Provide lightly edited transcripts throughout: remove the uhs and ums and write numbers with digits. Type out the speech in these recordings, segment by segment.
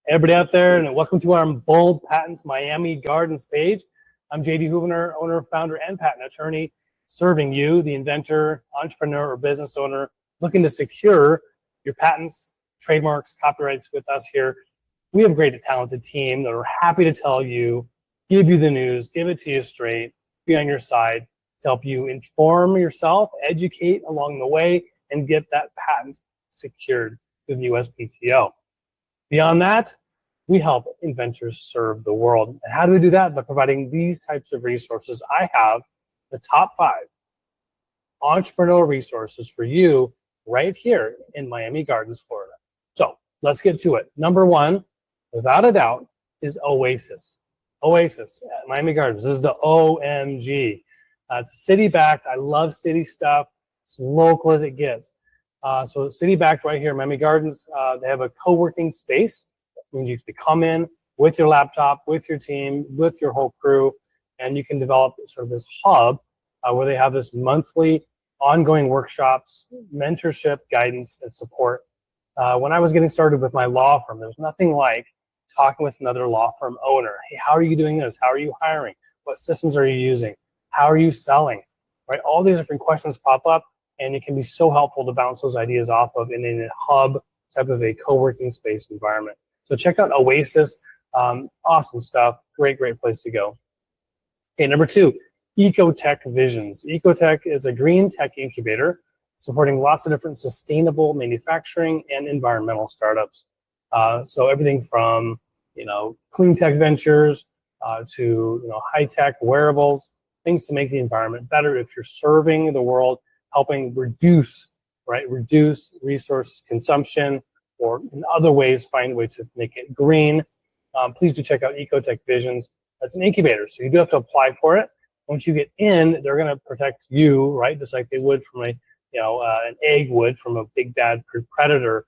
Everybody out there, and welcome to our Bold Patents Miami Gardens page. I'm JD Houvener, owner, founder, and patent attorney, serving you, the inventor, entrepreneur, or business owner, looking to secure your patents, trademarks, copyrights with us here. We have a great, talented team that are happy to tell you, give you the news, give it to you straight, be on your side to help you inform yourself, educate along the way, and get that patent secured through the USPTO. Beyond that, we help inventors serve the world. And how do we do that? By providing these types of resources. I have the top 5 entrepreneurial resources for you right here in Miami Gardens, Florida. So let's get to it. Number 1, without a doubt, is Oasis. Oasis at Miami Gardens. This is the OMG. It's city-backed. I love city stuff. It's local as it gets. So city-backed right here, Miami Gardens. They have a co-working space. That means you can come in with your laptop, with your team, with your whole crew, and you can develop sort of this hub where they have this monthly ongoing workshops, mentorship, guidance, and support. When I was getting started with my law firm, there was nothing like talking with another law firm owner. Hey, how are you doing this? How are you hiring? What systems are you using? How are you selling? Right? All these different questions pop up, and it can be so helpful to bounce those ideas off of in a hub type of a co-working space environment. So check out Oasis. Awesome stuff. Great, great place to go. Okay, number 2, Ecotech Visions. Ecotech is a green tech incubator supporting lots of different sustainable manufacturing and environmental startups. So everything from clean tech ventures to high tech wearables, things to make the environment better. If you're serving the world, helping reduce resource consumption, or in other ways find a way to make it green, please do check out Ecotech Visions. That's an incubator, so you do have to apply for it. Once you get in, they're going to protect you, right, just like they would from an egg would from a big bad predator.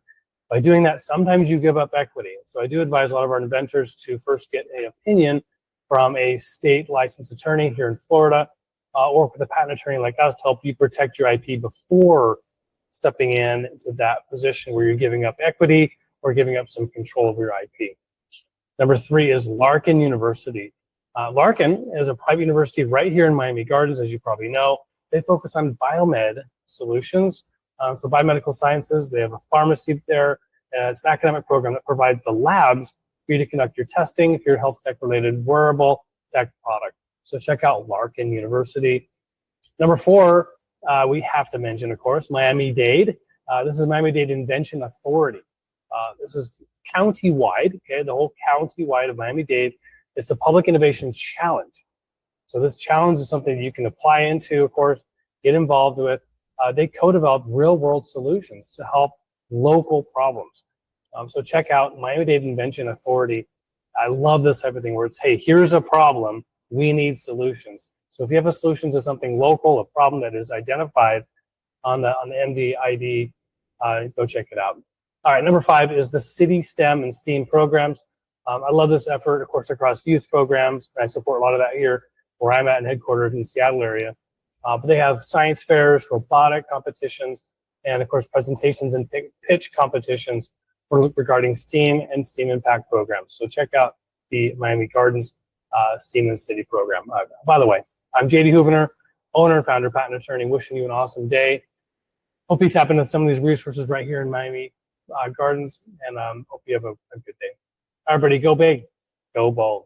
By doing that, sometimes you give up equity. So I do advise a lot of our inventors to first get an opinion from a state licensed attorney here in Florida, or with a patent attorney like us to help you protect your IP before stepping into that position where you're giving up equity or giving up some control of your IP. Number 3 is Larkin University. Larkin is a private university right here in Miami Gardens, as you probably know. They focus on biomed solutions. So biomedical sciences, they have a pharmacy there. It's an academic program that provides the labs for you to conduct your testing for your health tech related wearable tech product. So check out Larkin University. Number 4, we have to mention, of course, Miami-Dade. This is Miami-Dade Invention Authority. This is county-wide, okay, the whole county-wide of Miami-Dade. It's the Public Innovation Challenge. So this challenge is something you can apply into, of course, get involved with. They co-develop real-world solutions to help local problems. So check out Miami-Dade Invention Authority. I love this type of thing where it's, hey, here's a problem, we need solutions. So if you have a solution to something local, a problem that is identified on the MD-ID, go check it out. All right, number 5 is the City STEM and STEAM programs. I love this effort, of course, across youth programs. I support a lot of that here where I'm at and headquartered in the Seattle area. But they have science fairs, robotic competitions, and of course, presentations and pitch competitions regarding STEAM and STEAM impact programs. So check out the Miami Gardens STEAM and City program. By the way, I'm JD Houvener, owner and founder, patent attorney, wishing you an awesome day. Hope you tap into some of these resources right here in Miami Gardens, and hope you have a good day. Everybody, go big, go bold.